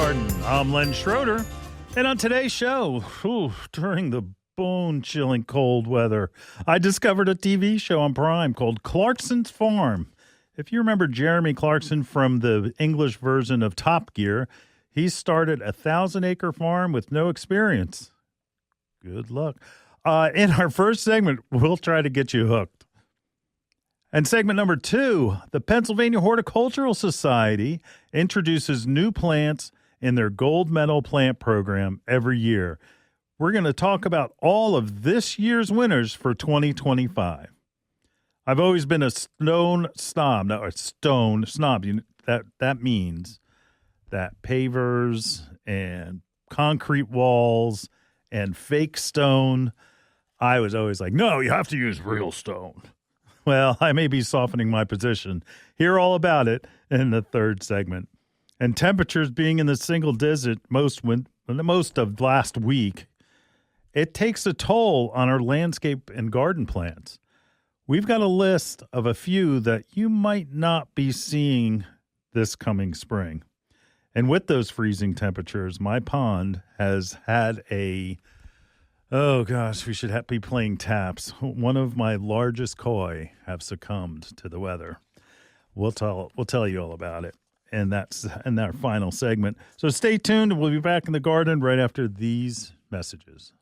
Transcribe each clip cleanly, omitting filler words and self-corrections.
Garden. I'm Len Schroeder, and on today's show, during the bone-chilling cold weather, I discovered a TV show on Prime called Clarkson's Farm. If you remember Jeremy Clarkson from the English version of Top Gear, he started a 1,000-acre farm with no experience. Good luck. In our first segment, we'll try to get you hooked. And segment number 2, the Pennsylvania Horticultural Society introduces new plants in their gold medal plant program every year. We're going to talk about all of this year's winners for 2025. I've always been a stone snob. No, a stone snob. That means that pavers and concrete walls and fake stone, I was always like, no, you have to use real stone. Well, I may be softening my position. Hear all about it in the third segment. And temperatures being in the single digit most of last week, it takes a toll on our landscape and garden plants. We've got a list of a few that you might not be seeing this coming spring. And with those freezing temperatures, my pond has had we should be playing taps. One of my largest koi have succumbed to the weather. We'll tell you all about it. And that's in our final segment. So stay tuned. We'll be back in the garden right after these messages.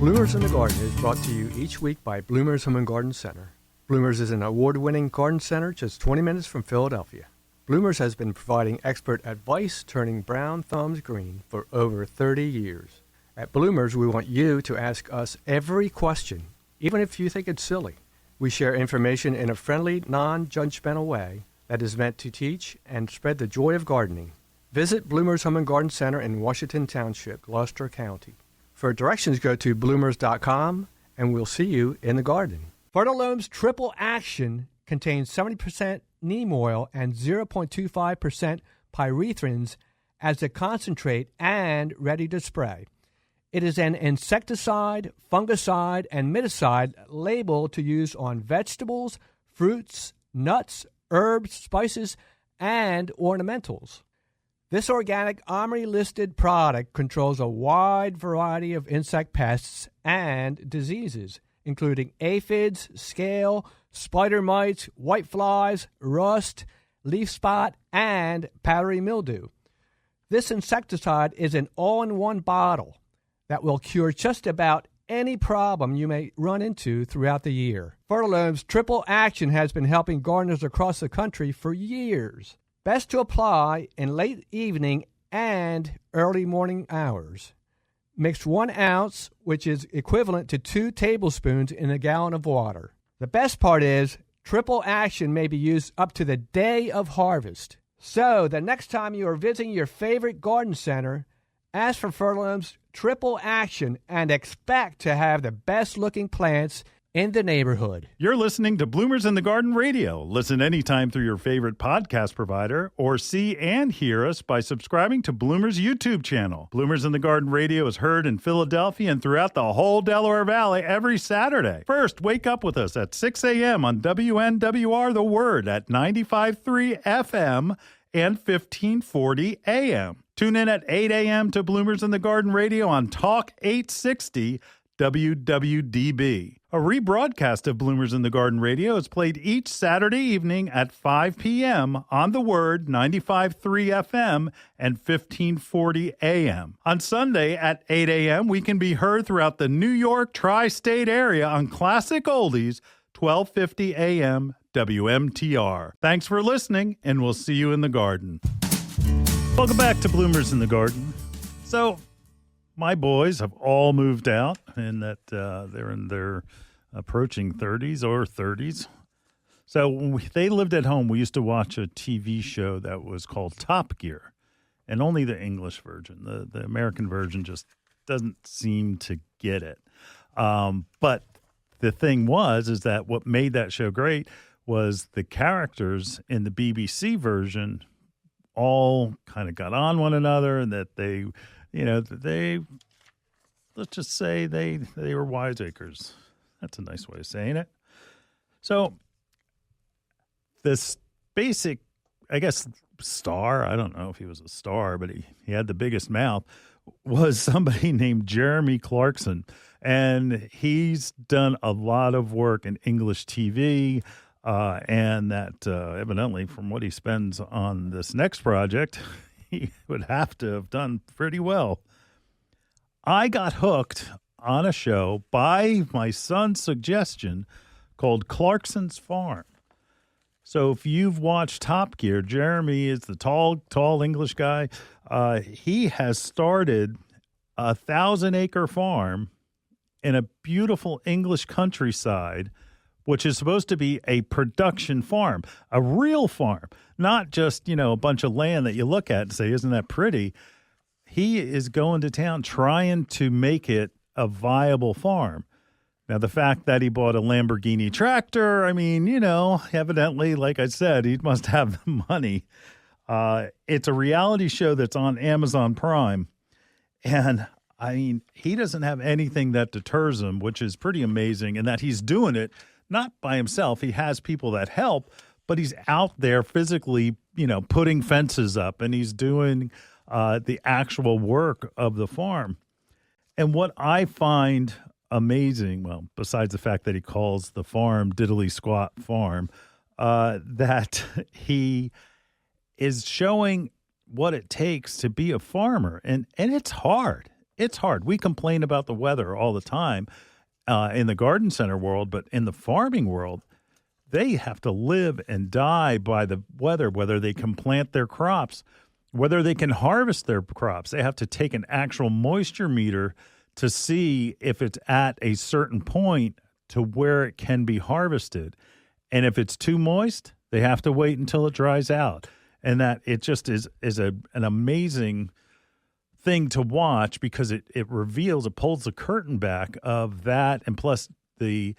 Bloomers in the Garden is brought to you each week by Bloomers Home and Garden Center. Bloomers is an award-winning garden center just 20 minutes from Philadelphia. Bloomers has been providing expert advice turning brown thumbs green for over 30 years. At Bloomers, we want you to ask us every question, even if you think it's silly. We share information in a friendly, non-judgmental way that is meant to teach and spread the joy of gardening. Visit Bloomers Home and Garden Center in Washington Township, Gloucester County. For directions, go to bloomers.com, and we'll see you in the garden. Fertilome's Triple Action contains 70% neem oil and 0.25% pyrethrins as a concentrate and ready to spray. It is an insecticide, fungicide, and miticide labeled to use on vegetables, fruits, nuts, herbs, spices, and ornamentals. This organic OMRI-listed product controls a wide variety of insect pests and diseases, including aphids, scale, spider mites, whiteflies, rust, leaf spot, and powdery mildew. This insecticide is an all-in-one bottle that will cure just about any problem you may run into throughout the year. Fertilome's Triple Action has been helping gardeners across the country for years. Best to apply in late evening and early morning hours. Mix 1 ounce, which is equivalent to 2 tablespoons in a gallon of water. The best part is, Triple Action may be used up to the day of harvest. So, the next time you are visiting your favorite garden center, ask for Fertilome's Triple Action and expect to have the best-looking plants in the neighborhood. You're listening to Bloomers in the Garden Radio. Listen anytime through your favorite podcast provider or see and hear us by subscribing to Bloomers YouTube channel. Bloomers in the Garden Radio is heard in Philadelphia and throughout the whole Delaware Valley every Saturday. First, wake up with us at 6 a.m. on WNWR The Word at 95.3 FM and 1540 AM. Tune in at 8 a.m. to Bloomers in the Garden Radio on Talk 860 WWDB. A rebroadcast of Bloomers in the Garden Radio is played each Saturday evening at 5 p.m. on The Word, 95.3 FM and 1540 AM. On Sunday at 8 a.m., we can be heard throughout the New York tri-state area on Classic Oldies, 1250 AM WMTR. Thanks for listening, and we'll see you in the garden. Welcome back to Bloomers in the Garden. So, my boys have all moved out, and that they're in their approaching 30s or 30s. So when they lived at home, we used to watch a TV show that was called Top Gear, and only the English version. The American version just doesn't seem to get it. But the thing is that what made that show great was the characters in the BBC version all kind of got on one another, and that they let's just say they were wiseacres. That's a nice way of saying it. So this basic, I guess, star, I don't know if he was a star, but he had the biggest mouth, was somebody named Jeremy Clarkson. And he's done a lot of work in English TV, and that evidently from what he spends on this next project, he would have to have done pretty well. I got hooked on a show by my son's suggestion called Clarkson's Farm. So if you've watched Top Gear, Jeremy is the tall English guy. He has started a 1,000-acre farm in a beautiful English countryside, which is supposed to be a production farm, a real farm, not just, a bunch of land that you look at and say, isn't that pretty? He is going to town trying to make it a viable farm. Now, the fact that he bought a Lamborghini tractor, evidently, like I said, he must have the money. It's a reality show that's on Amazon Prime. And, he doesn't have anything that deters him, which is pretty amazing, and that he's doing it not by himself. He has people that help, but he's out there physically, putting fences up, and he's doing the actual work of the farm. And what I find amazing, well, besides the fact that he calls the farm Diddly Squat Farm, that he is showing what it takes to be a farmer. And it's hard. It's hard. We complain about the weather all the time in the garden center world, but in the farming world, they have to live and die by the weather, whether they can plant their crops, whether they can harvest their crops. They have to take an actual moisture meter to see if it's at a certain point to where it can be harvested. And if it's too moist, they have to wait until it dries out. And that it just is an amazing thing to watch, because it reveals, it pulls the curtain back of that, and plus the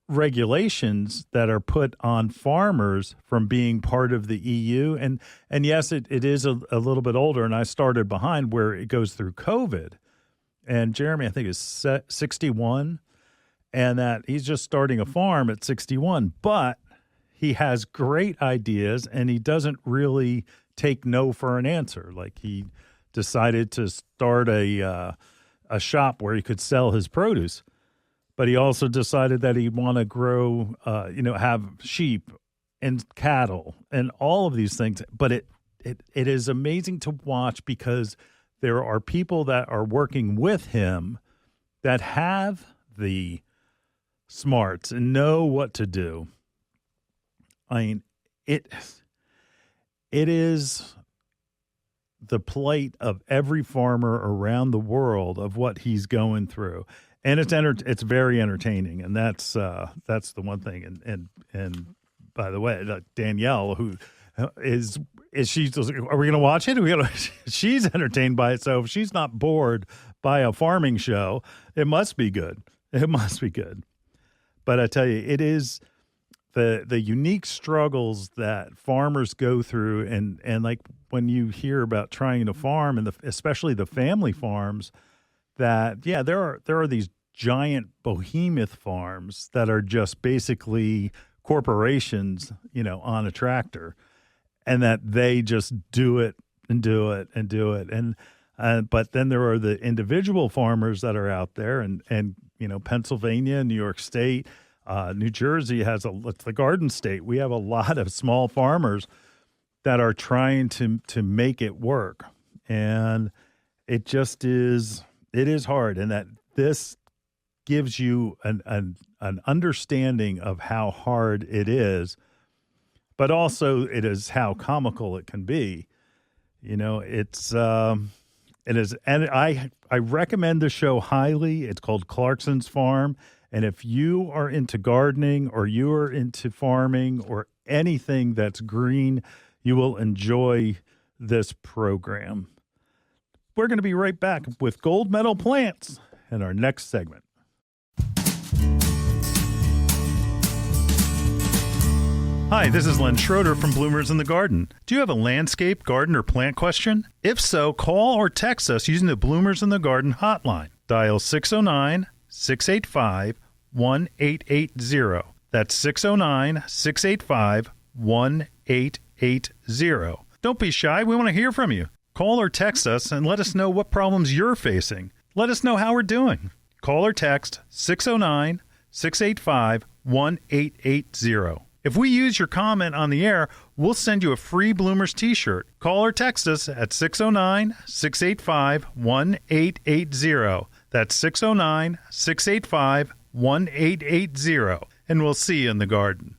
regulations that are put on farmers from being part of the EU. And yes, it is a little bit older, and I started behind where it goes through COVID. And Jeremy, I think, is 61, and that he's just starting a farm at 61, but he has great ideas, and he doesn't really take no for an answer. Like, he decided to start a shop where he could sell his produce, but he also decided that he'd want to grow, have sheep and cattle and all of these things. But it is amazing to watch, because there are people that are working with him that have the smarts and know what to do. It is the plight of every farmer around the world of what he's going through, and it's very entertaining, and that's the one thing. And by the way, Danielle, who is she? Are we going to watch it? She's entertained by it. So if she's not bored by a farming show, it must be good. It must be good. But I tell you, it is the unique struggles that farmers go through, and like when you hear about trying to farm, and especially the family farms, that there are these giant behemoth farms that are just basically corporations, on a tractor, and that they just do it and do it and do it. And but then there are the individual farmers that are out there, and Pennsylvania, New York State, New Jersey it's the garden state. We have a lot of small farmers that are trying to make it work. And it is hard. And that this gives you an understanding of how hard it is, but also it is how comical it can be. It is, and I recommend the show highly. It's called Clarkson's Farm. And if you are into gardening, or you are into farming, or anything that's green, you will enjoy this program. We're going to be right back with gold medal plants in our next segment. Hi, this is Len Schroeder from Bloomers in the Garden. Do you have a landscape, garden, or plant question? If so, call or text us using the Bloomers in the Garden hotline. Dial 609-685-1880. That's 609-685-1880. 1-888-1880. Don't be shy. We want to hear from you. Call or text us and let us know what problems you're facing. Let us know how we're doing. Call or text 609-685-1880. If we use your comment on the air, we'll send you a free Bloomers t-shirt. Call or text us at 609-685-1880. That's 609-685-1880. And we'll see you in the garden.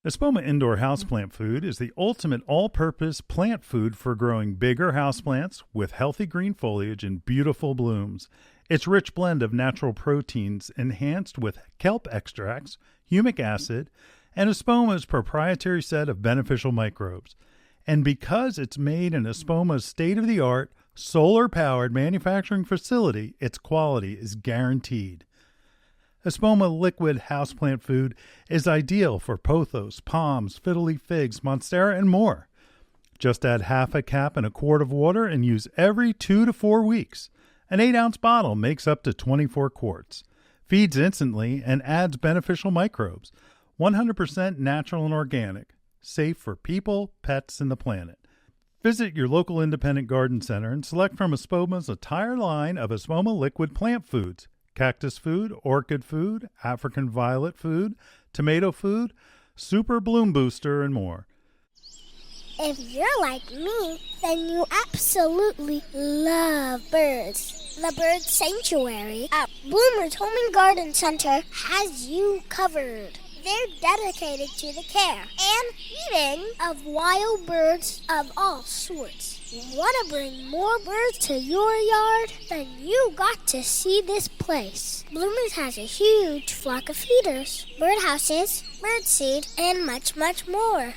Espoma Indoor Houseplant Food is the ultimate all-purpose plant food for growing bigger houseplants with healthy green foliage and beautiful blooms. Its rich blend of natural proteins enhanced with kelp extracts, humic acid, and Espoma's proprietary set of beneficial microbes. And because it's made in Espoma's state-of-the-art, solar-powered manufacturing facility, its quality is guaranteed. Espoma liquid houseplant food is ideal for pothos, palms, fiddle-leaf figs, monstera, and more. Just add half a cap in a quart of water and use every 2 to 4 weeks. An 8-ounce bottle makes up to 24 quarts. Feeds instantly and adds beneficial microbes. 100% natural and organic. Safe for people, pets, and the planet. Visit your local independent garden center and select from Espoma's entire line of Espoma liquid plant foods. Cactus food, orchid food, African violet food, tomato food, super bloom booster, and more. If you're like me, then you absolutely love birds. The Bird Sanctuary at Bloomer's Home and Garden Center has you covered. They're dedicated to the care and feeding of wild birds of all sorts. Want to bring more birds to your yard? Then you got to see this place. Bloomers has a huge flock of feeders, birdhouses, birdseed, and much, much more.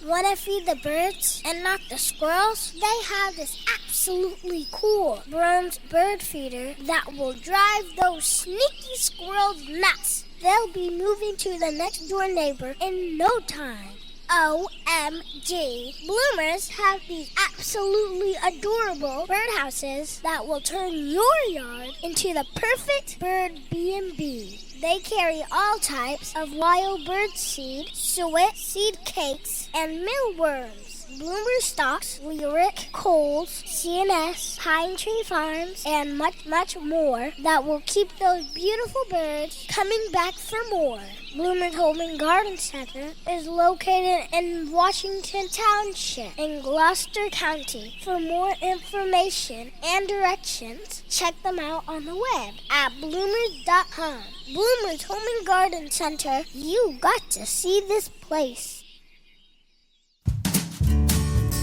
Want to feed the birds and not the squirrels? They have this absolutely cool bronze bird feeder that will drive those sneaky squirrels nuts. They'll be moving to the next door neighbor in no time. OMG. Bloomers have these absolutely adorable birdhouses that will turn your yard into the perfect bird B&B. They carry all types of wild bird seed, suet, seed cakes, and mealworms. Bloomer stocks Lyric, Coles, CNS, Pine Tree Farms, and much, much more that will keep those beautiful birds coming back for more. Bloomer's Home and Garden Center is located in Washington Township in Gloucester County. For more information and directions, check them out on the web at bloomers.com. Bloomer's Home and Garden Center, you got to see this place.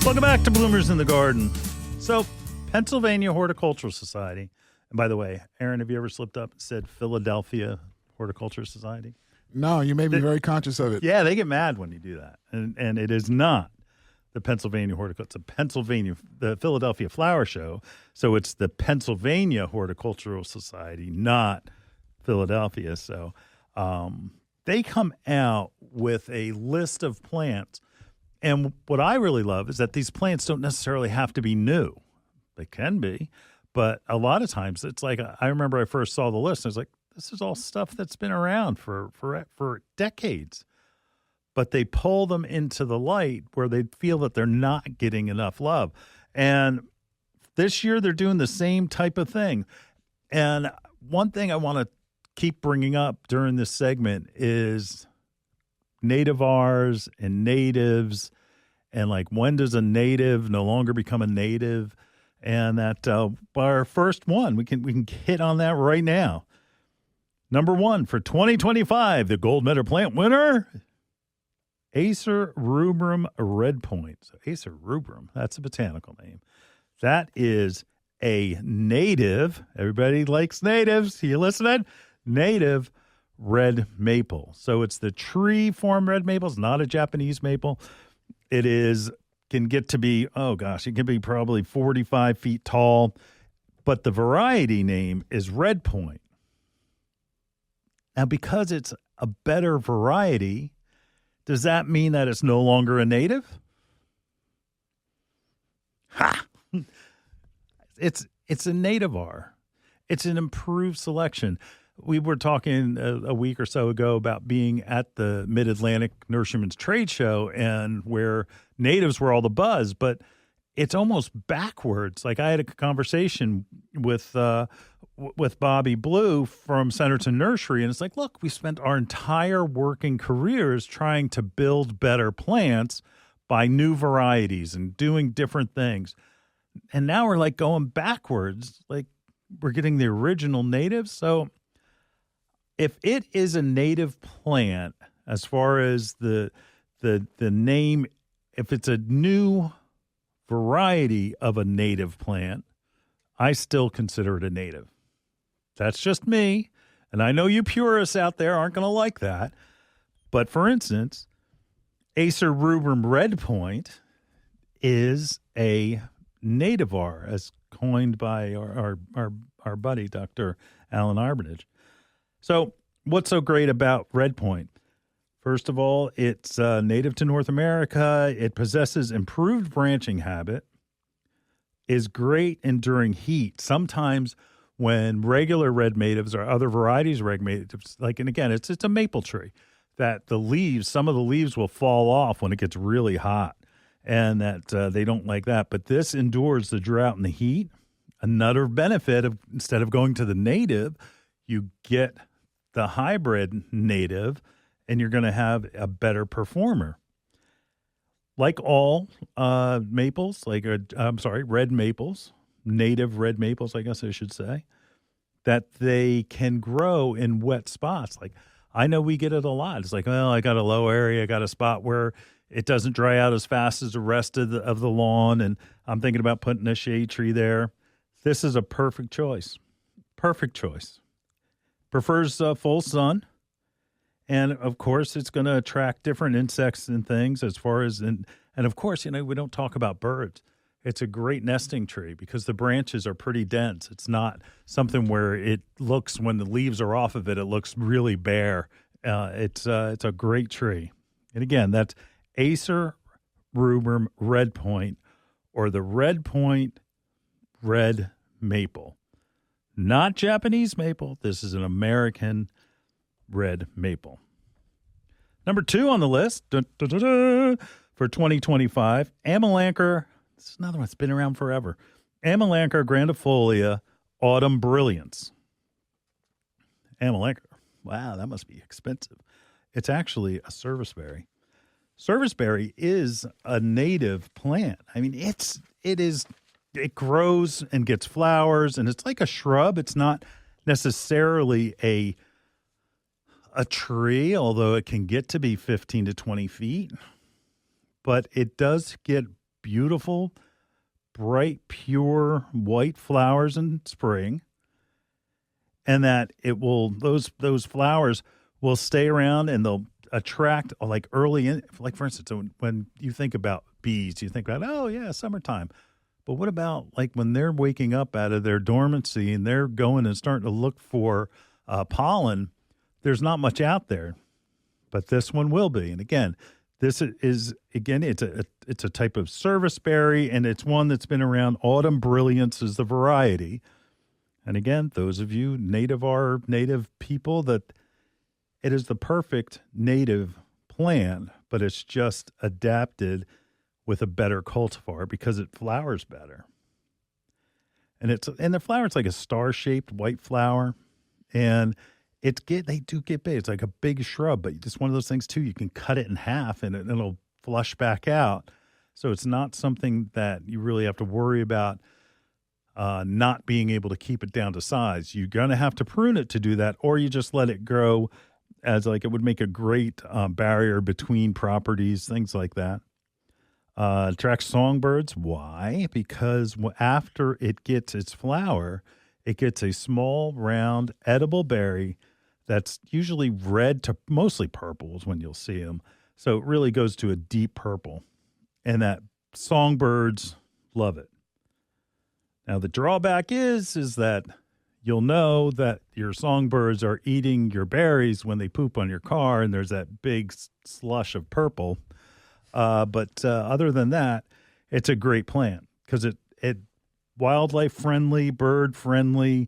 Welcome back to Bloomers in the Garden. So, Pennsylvania Horticultural Society. And by the way, Aaron, have you ever slipped up and said Philadelphia Horticultural Society? No, you made me very conscious of it. Yeah, they get mad when you do that. And it is not the Pennsylvania Horticultural. It's the Philadelphia Flower Show. So it's the Pennsylvania Horticultural Society, not Philadelphia. So they come out with a list of plants. And what I really love is that these plants don't necessarily have to be new. They can be, but a lot of times it's like, I remember I first saw the list, and I was like, this is all stuff that's been around for decades. But they pull them into the light where they feel that they're not getting enough love. And this year they're doing the same type of thing. And one thing I want to keep bringing up during this segment is nativars and natives, and like, when does a native no longer become a native? And that our first one, we can hit on that right now. Number 1 for 2025, the gold medal plant winner, Acer rubrum red point. So Acer rubrum, that's a botanical name. That is a native. Everybody likes natives. You listening? Native red maple. So it's the tree form red maple. It's not a Japanese maple. It can get to be, it can be probably 45 feet tall, but the variety name is red point. Now, because it's a better variety, does that mean that it's no longer a native? Ha! It's a nativar. It's an improved selection. we were talking a week or so ago about being at the Mid-Atlantic Nurseryman's Trade Show and where natives were all the buzz, but it's almost backwards. Like I had a conversation with Bobby Blue from Centerton Nursery, and it's like, look, we spent our entire working careers trying to build better plants by new varieties and doing different things. And now we're like going backwards, like we're getting the original natives. So if it is a native plant, as far as the name, if it's a new variety of a native plant, I still consider it a native. That's just me. And I know you purists out there aren't going to like that. But for instance, Acer rubrum red point is a nativar, as coined by our buddy, Dr. Alan Armitage. So what's so great about red point? First of all, it's native to North America. It possesses improved branching habit, is great enduring heat. Sometimes when regular red natives or other varieties of red natives, and again, it's a maple tree, that some of the leaves will fall off when it gets really hot, and that they don't like that. But this endures the drought and the heat. Another benefit of, instead of going to the native, you get the hybrid native, and you're going to have a better performer. Like all maples, red maples, native red maples, I guess I should say, that they can grow in wet spots. Like I know we get it a lot. It's like, well, I got a low area, I got a spot where it doesn't dry out as fast as the rest of the lawn, and I'm thinking about putting a shade tree there. This is a perfect choice. Perfect choice. Prefers full sun. And, of course, it's going to attract different insects and things as far as, and of course, we don't talk about birds. It's a great nesting tree because the branches are pretty dense. It's not something where it looks, when the leaves are off of it, it looks really bare. It's a great tree. And, again, that's Acer rubrum red point, or the red point red maple. Not Japanese maple. This is an American red maple. Number 2 on the list for 2025, Amelanchier. This is another one that's been around forever. Amelanchier grandifolia autumn brilliance. Amelanchier. Wow, that must be expensive. It's actually a serviceberry. Serviceberry is a native plant. I mean, it grows and gets flowers, and it's like a shrub. It's not necessarily a tree, although it can get to be 15 to 20 feet. But it does get beautiful, bright, pure white flowers in spring. And that it will, those flowers will stay around, and they'll attract, like early in, like for instance, when you think about bees, you think about, oh yeah, summertime. But what about like when they're waking up out of their dormancy and they're going and starting to look for pollen? There's not much out there, but this one will be. And again, this is it's a type of serviceberry, and it's one that's been around. Autumn Brilliance is the variety. And again, those of you native people, that it is the perfect native plant, but it's just adapted with a better cultivar because it flowers better. And the flower, it's like a star-shaped white flower, and they do get big. It's like a big shrub, but it's one of those things too. You can cut it in half, and it'll flush back out. So it's not something that you really have to worry about not being able to keep it down to size. You're going to have to prune it to do that, or you just let it grow as like it would make a great barrier between properties, things like that. Attracts songbirds. Why? Because after it gets its flower, it gets a small, round, edible berry that's usually red to mostly purple is when you'll see them. So it really goes to a deep purple, and that songbirds love it. Now, the drawback is that you'll know that your songbirds are eating your berries when they poop on your car, and there's that big slush of purple. But other than that, it's a great plant because it wildlife friendly, bird friendly,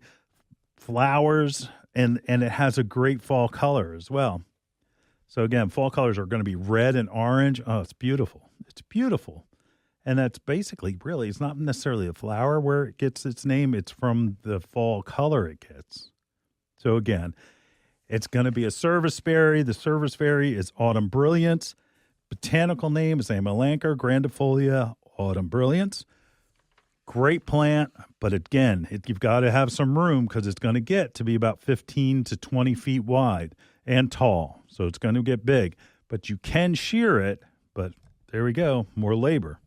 flowers and it has a great fall color as well. So again, fall colors are going to be red and orange. Oh, it's beautiful. It's beautiful. And that's basically really, it's not necessarily a flower where it gets its name. It's from the fall color it gets. So again, it's going to be a serviceberry. The serviceberry is Autumn Brilliance. Botanical name is Amelanchier grandifolia Autumn Brilliance. Great plant, but again, you've got to have some room because it's going to get to be about 15 to 20 feet wide and tall. So it's going to get big, but you can shear it. But there we go, more labor.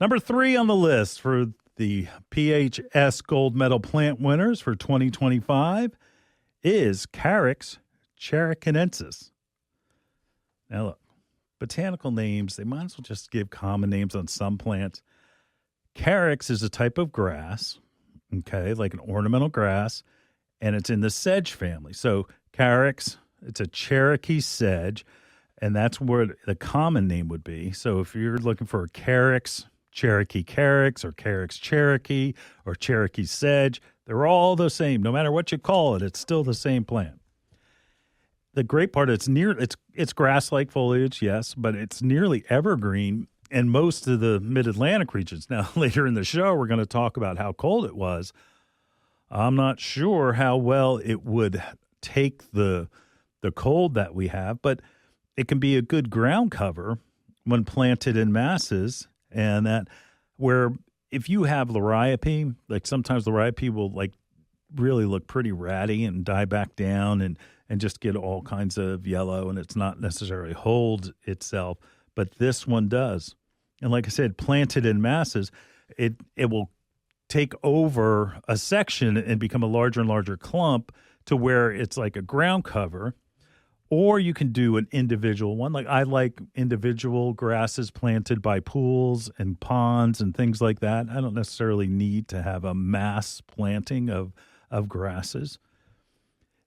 Number 3 on the list for the PHS Gold Medal Plant winners for 2025 is Carex cherricanensis. Now look, botanical names, they might as well just give common names on some plants. Carex is a type of grass, okay, like an ornamental grass, and it's in the sedge family. So Carex, it's a Cherokee sedge, and that's what the common name would be. So if you're looking for a Carex, Cherokee Carex, or Carex Cherokee, or Cherokee sedge, they're all the same. No matter what you call it, it's still the same plant. The great part, it's grass-like foliage, yes, but it's nearly evergreen in most of the mid-Atlantic regions. Now, later in the show, we're going to talk about how cold it was. I'm not sure how well it would take the cold that we have, but it can be a good ground cover when planted in masses. And that where if you have liriope, like sometimes liriope will like really look pretty ratty and die back down and just get all kinds of yellow, and it's not necessarily hold itself, but this one does. And like I said, planted in masses, it will take over a section and become a larger and larger clump to where it's like a ground cover. Or you can do an individual one. Like I like individual grasses planted by pools and ponds and things like that. I don't necessarily need to have a mass planting of grasses.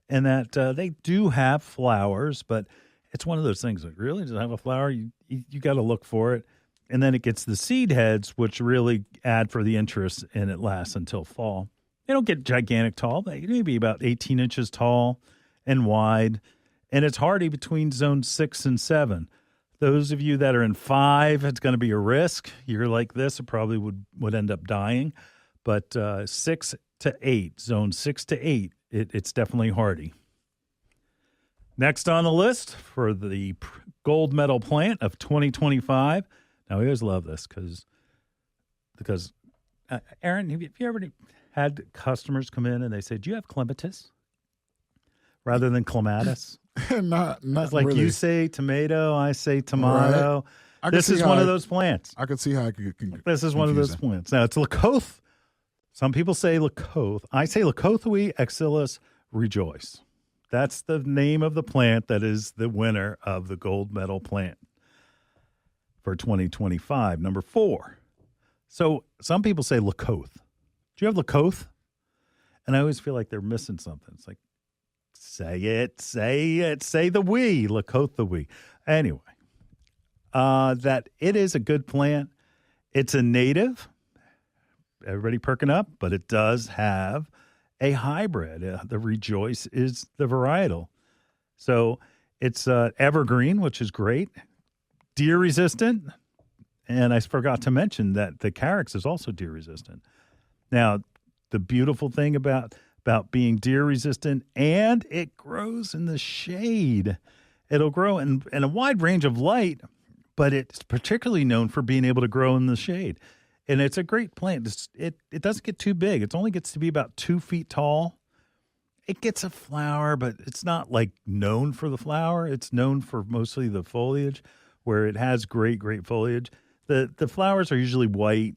And that they do have flowers, but it's one of those things like, really, does it have a flower? You got to look for it. And then it gets the seed heads, which really add for the interest, and it lasts until fall. They don't get gigantic tall. They may be about 18 inches tall and wide. And it's hardy between zone 6 and 7. Those of you that are in 5, it's going to be a risk. You're like this, it probably would end up dying. But 6 to 8, zone 6 to 8, it's definitely hardy. Next on the list for the gold medal plant of 2025. Now, we always love this because Aaron, have you ever had customers come in and they say, do you have clematis rather than clematis? not it's like really. You say tomato, I say tomato. Right. This is one of those plants. I can see how it can This is one of those plants. Now, it's Lakoth. Some people say Lakoth. I say Lakothui axilis rejoice. That's the name of the plant that is the winner of the gold medal plant for 2025. Number 4. So some people say Lakoth. Do you have Lakoth? And I always feel like they're missing something. It's like, say it, say the we, Lakoth the we. Anyway, that it is a good plant. It's a native. Everybody perking up, but it does have a hybrid. The Rejoice is the varietal. So it's evergreen, which is great. Deer resistant. And I forgot to mention that the Carex is also deer resistant. Now, the beautiful thing about being deer resistant, and it grows in the shade. It'll grow in a wide range of light, but it's particularly known for being able to grow in the shade. And it's a great plant. It doesn't get too big. It only gets to be about 2 feet tall. It gets a flower, but it's not like known for the flower. It's known for mostly the foliage, where it has great foliage. The flowers are usually white.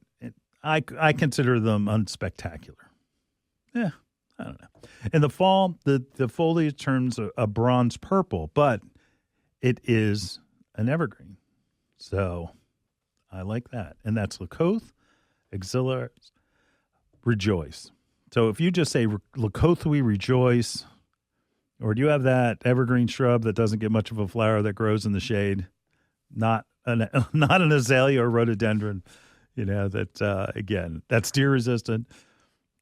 I consider them unspectacular. Yeah, I don't know. In the fall, the foliage turns a bronze purple, but it is an evergreen. So I like that. And that's Lakoth axilis rejoice. So if you just say Lakothui rejoice, or do you have that evergreen shrub that doesn't get much of a flower that grows in the shade, not an azalea or rhododendron, that again, that's deer resistant.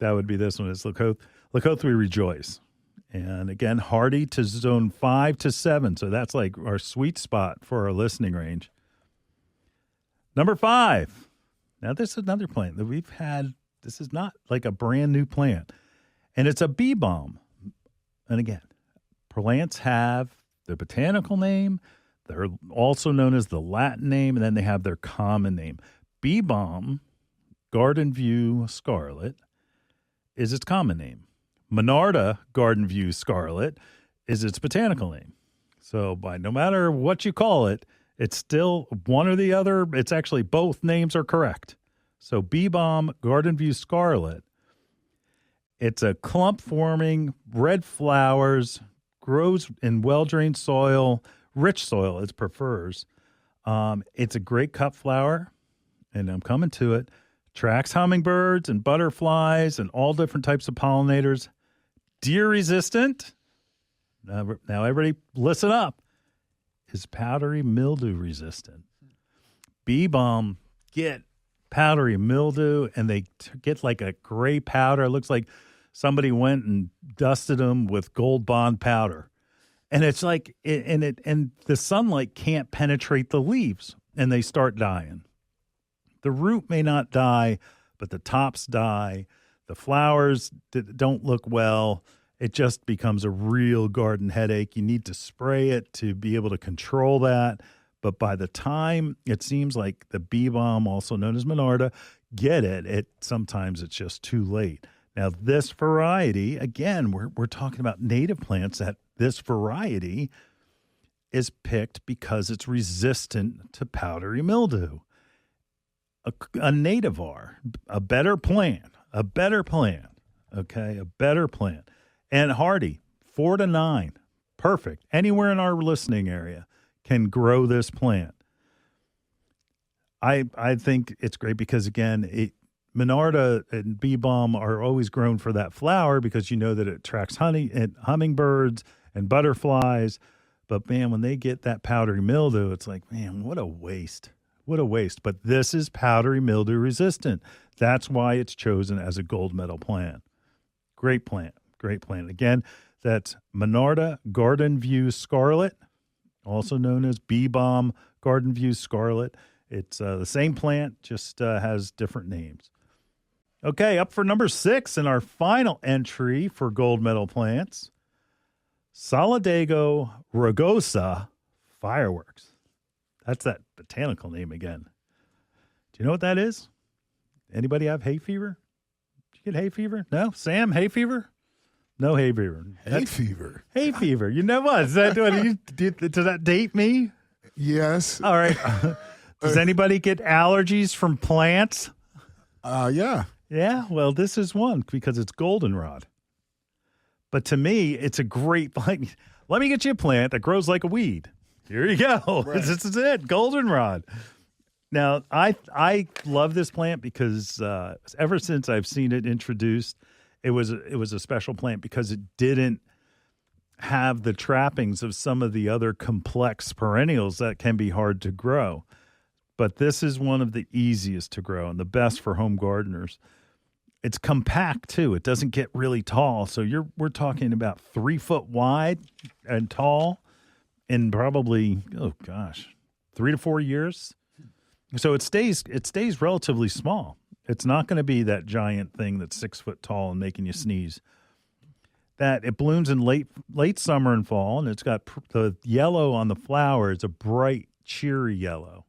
That would be this one. It's Lakothui rejoice. And again, hardy to zone 5 to 7. So that's like our sweet spot for our listening range. Number 5. Now, this is another plant that we've had. This is not like a brand new plant. And it's a bee balm. And again, plants have their botanical name. They're also known as the Latin name. And then they have their common name. Bee balm, Garden View Scarlet, is its common name. Monarda Garden View Scarlet is its botanical name. So by no matter what you call it, it's still one or the other. It's actually both names are correct. So bee balm Garden View Scarlet. It's a clump-forming, red flowers, grows in well-drained soil, rich soil it prefers. It's a great cut flower, and I'm coming to it. Attracts hummingbirds and butterflies and all different types of pollinators. Deer-resistant. Now, everybody listen up. Is powdery mildew resistant. Bee balm get powdery mildew, and they get like a gray powder. It looks like somebody went and dusted them with Gold Bond powder. And it's like, and the sunlight can't penetrate the leaves, and they start dying. The root may not die, but the tops die. The flowers don't look well. It just becomes a real garden headache. You need to spray it to be able to control that. But by the time it seems like the bee balm, also known as Monarda, sometimes it's just too late. Now, this variety, again, we're talking about native plants, that this variety is picked because it's resistant to powdery mildew. A nativar, a better plant, okay, a better plant. And hardy, 4 to 9, perfect. Anywhere in our listening area can grow this plant. I think it's great because, again, Monarda and bee balm are always grown for that flower because you know that it attracts honey and hummingbirds and butterflies. But, man, when they get that powdery mildew, it's like, man, what a waste. What a waste. But this is powdery mildew resistant. That's why it's chosen as a gold medal plant. Great plant. Great plant. Again, that's Monarda Garden View Scarlet, also known as bee balm Garden View Scarlet. It's the same plant, just has different names. Okay, up for number 6 in our final entry for gold medal plants, Solidago rugosa fireworks. That's that botanical name again. Do you know what that is? Anybody have hay fever? Did you get hay fever? No? Sam, hay fever? No hay fever. Hay fever. Hay fever. You know what? Does that date me? Yes. All right. Does anybody get allergies from plants? Yeah. Yeah, well, this is one because it's goldenrod. But to me, it's a great, like, let me get you a plant that grows like a weed. Here you go. Right. This is it, goldenrod. Now, I love this plant because ever since I've seen it introduced, it was a special plant because it didn't have the trappings of some of the other complex perennials that can be hard to grow. But this is one of the easiest to grow and the best for home gardeners. It's compact too. It doesn't get really tall. So we're talking about 3 foot wide and tall in probably 3 to 4 years. So it stays relatively small. It's not going to be that giant thing that's 6 foot tall and making you sneeze. That it blooms in late summer and fall, and it's got the yellow on the flower. It's a bright, cheery yellow.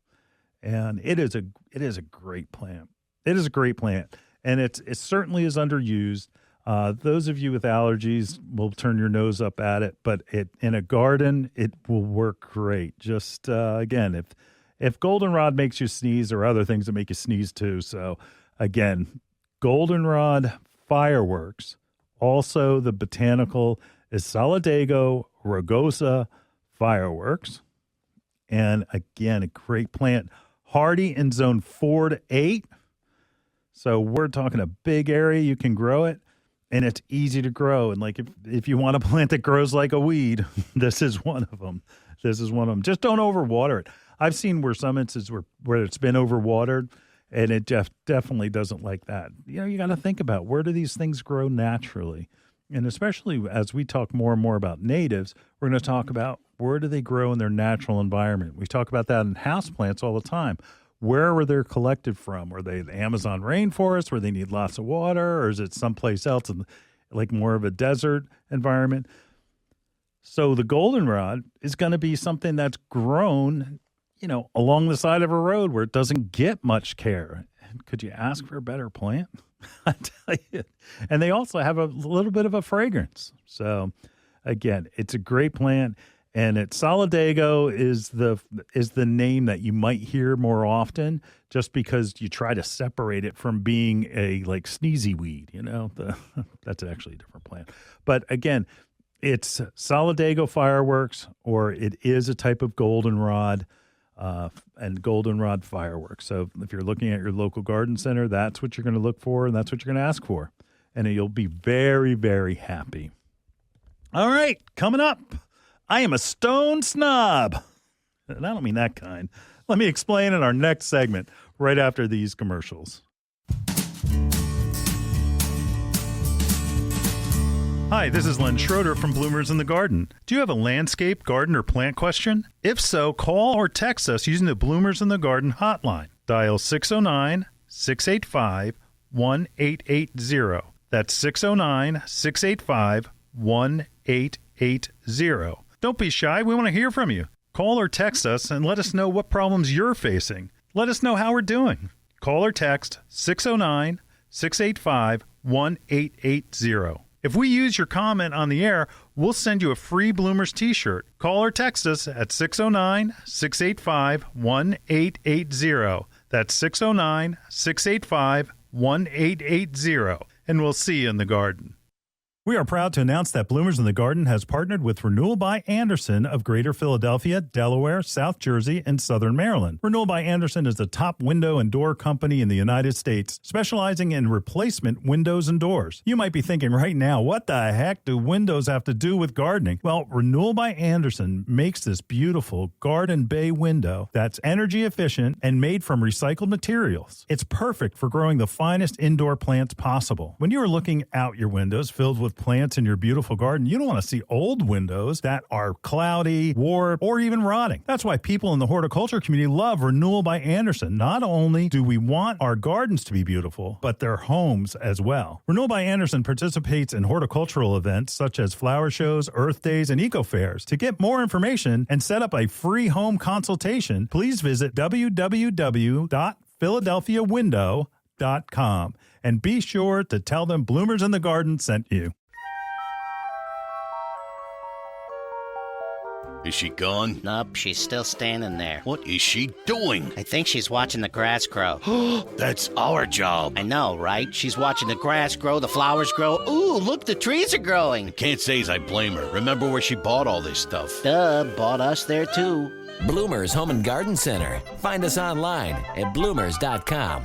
And it is a great plant. It is a great plant, and it certainly is underused. Those of you with allergies will turn your nose up at it, but in a garden, it will work great. Just again, if goldenrod makes you sneeze, there are other things that make you sneeze too. So again, goldenrod fireworks. Also, the botanical is Solidago rugosa fireworks, and again, a great plant. Hardy in zone 4 to 8. So we're talking a big area. You can grow it, and it's easy to grow. And like if you want a plant that grows like a weed, this is one of them. Just don't overwater it. I've seen some instances where it's been overwatered, and it definitely doesn't like that. You got to think about where do these things grow naturally. And especially as we talk more and more about natives, we're going to talk about where do they grow in their natural environment. We talk about that in houseplants all the time. Where were they collected from? Were they the Amazon rainforest where they need lots of water, or is it someplace else in like more of a desert environment? So the goldenrod is going to be something that's grown, along the side of a road where it doesn't get much care. And could you ask for a better plant? I tell you. And they also have a little bit of a fragrance. So again, it's a great plant. And Solidago is the name that you might hear more often, just because you try to separate it from being a like sneezy weed. That's actually a different plant. But again, it's Solidago fireworks, or it is a type of goldenrod, and goldenrod fireworks. So if you're looking at your local garden center, that's what you're going to look for, and that's what you're going to ask for, and you'll be very, very happy. All right, coming up. I am a stone snob. And I don't mean that kind. Let me explain in our next segment right after these commercials. Hi, this is Len Schroeder from Bloomers in the Garden. Do you have a landscape, garden, or plant question? If so, call or text us using the Bloomers in the Garden hotline. Dial 609-685-1880. That's 609-685-1880. Don't be shy. We want to hear from you. Call or text us and let us know what problems you're facing. Let us know how we're doing. Call or text 609-685-1880. If we use your comment on the air, we'll send you a free Bloomers t-shirt. Call or text us at 609-685-1880. That's 609-685-1880. And we'll see you in the garden. We are proud to announce that Bloomers in the Garden has partnered with Renewal by Andersen of Greater Philadelphia, Delaware, South Jersey, and Southern Maryland. Renewal by Andersen is the top window and door company in the United States, specializing in replacement windows and doors. You might be thinking right now, what the heck do windows have to do with gardening? Well, Renewal by Andersen makes this beautiful garden bay window that's energy efficient and made from recycled materials. It's perfect for growing the finest indoor plants possible. When you are looking out your windows filled with plants in your beautiful garden, you don't want to see old windows that are cloudy, warped, or even rotting. That's why people in the horticulture community love Renewal by Andersen. Not only do we want our gardens to be beautiful, but their homes as well. Renewal by Andersen participates in horticultural events such as flower shows, earth days, and eco fairs. To get more information and set up a free home consultation, please visit www.philadelphiawindow.com and be sure to tell them Bloomers in the Garden sent you. Is she gone? Nope, she's still standing there. What is she doing? I think she's watching the grass grow. That's our job. I know, right? She's watching the grass grow, the flowers grow. Ooh, look, the trees are growing. Can't say as I blame her. Remember where she bought all this stuff. Duh, bought us there too. Bloomers Home and Garden Center. Find us online at bloomers.com.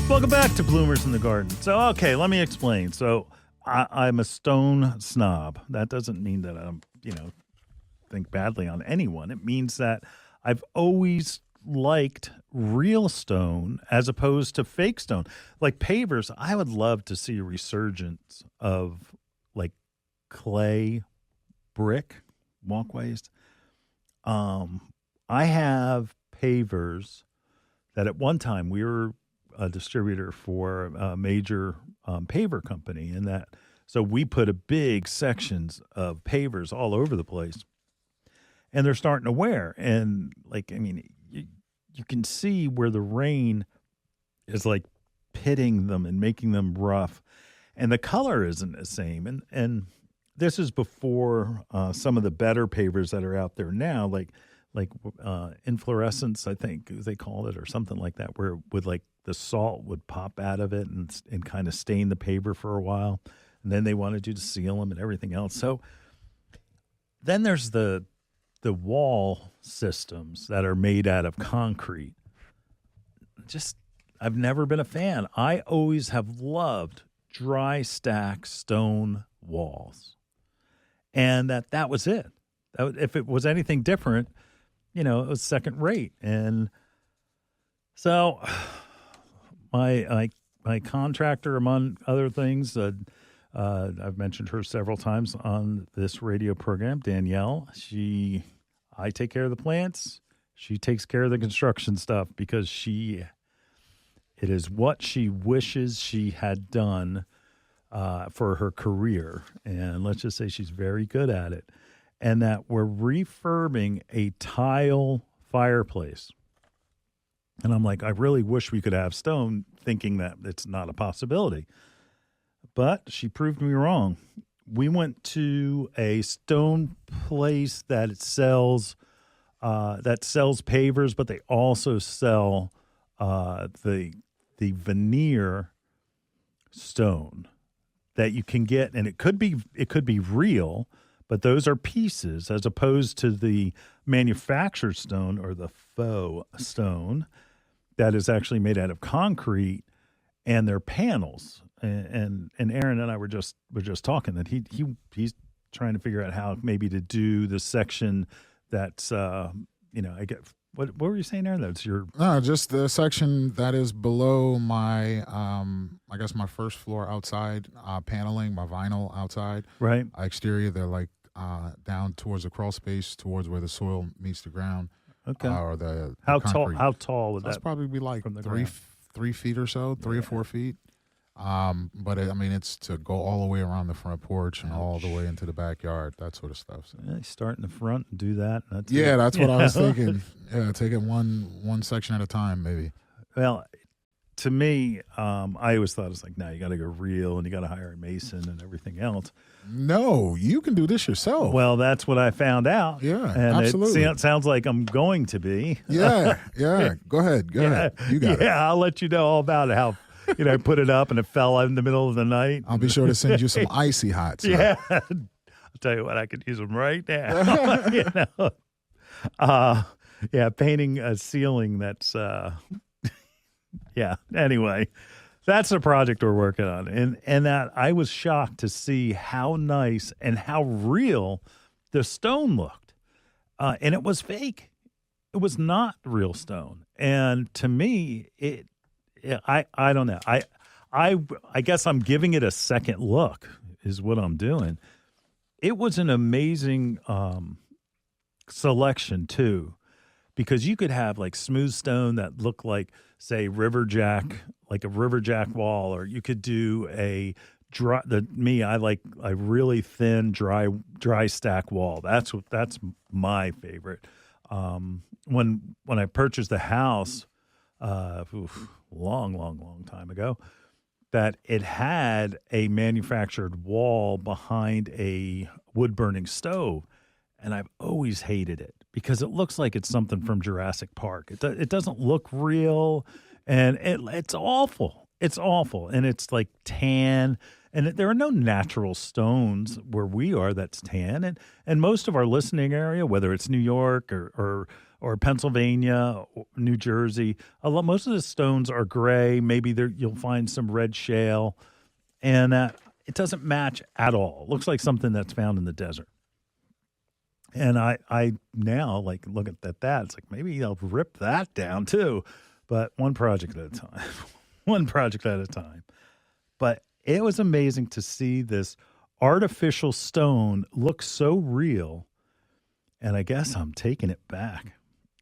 Welcome back to Bloomers in the Garden. So, okay, let me explain. So, I'm a stone snob. That doesn't mean that I'm, think badly on anyone. It means that I've always liked real stone as opposed to fake stone. Like pavers, I would love to see a resurgence of like clay brick walkways. I have pavers that at one time we were a distributor for a major paver company, and that so we put a big sections of pavers all over the place, and they're starting to wear. And you can see where the rain is like pitting them and making them rough, and the color isn't the same. And this is before some of the better pavers that are out there now, like inflorescence, I think they call it, or something like that, where with like the salt would pop out of it and kind of stain the paver for a while. And then they wanted you to seal them and everything else. So then there's the wall systems that are made out of concrete. I've never been a fan. I always have loved dry stack stone walls. And that was it. If it was anything different, it was second rate. And so my my contractor, among other things. I've mentioned her several times on this radio program, Danielle. I take care of the plants. She takes care of the construction stuff because it is what she wishes she had done for her career. And let's just say she's very good at it. And that we're refurbing a tile fireplace. And I'm like, I really wish we could have stone, thinking that it's not a possibility. But she proved me wrong. We went to a stone place that sells pavers, but they also sell the veneer stone that you can get, and it could be real, but those are pieces as opposed to the manufactured stone or the faux stone that is actually made out of concrete, and they're panels. And Aaron and I were just talking that he's trying to figure out how maybe to do the section that's I get what were you saying, Aaron? That's your just the section that is below my I guess my first floor outside paneling, my vinyl outside. Right. Exterior, they're like down towards the crawl space, towards where the soil meets the ground. Okay. Or the how concrete. tall would That's that probably be like from the 3 feet or so, 3 or 4 feet. But it's to go all the way around the front porch and all the way into the backyard, that sort of stuff. So. Yeah, start in the front and do that. That's what I was thinking. Yeah, take it one section at a time, maybe. Well, to me, I always thought it's like, no, you got to go real and you got to hire a mason and everything else. No, you can do this yourself. Well, that's what I found out. Yeah, and absolutely. It sounds like I'm going to be. Yeah. Go ahead. You got it. Yeah, I'll let you know all about it, how I put it up and it fell in the middle of the night. I'll be sure to send you some icy hot. So. Yeah. I'll tell you what, I could use them right now. Painting a ceiling that's anyway, that's the project we're working on. And that I was shocked to see how nice and how real the stone looked. And it was fake. It was not real stone. And to me, I don't know. I guess I'm giving it a second look is what I'm doing. It was an amazing selection too, because you could have like smooth stone that looked like, say, like a river jack wall, or you could do a really thin dry stack wall. That's my favorite. When I purchased the house, long time ago, that it had a manufactured wall behind a wood-burning stove, and I've always hated it because it looks like it's something from Jurassic Park. It doesn't look real, and it's awful. It's awful, and it's like tan, and there are no natural stones where we are that's tan, and most of our listening area, whether it's New York or Pennsylvania, or New Jersey, most of the stones are gray. Maybe you'll find some red shale, and it doesn't match at all. It looks like something that's found in the desert. And I now look at that. It's like maybe I'll rip that down too, but one project at a time. One project at a time. But it was amazing to see this artificial stone look so real, and I guess I'm taking it back.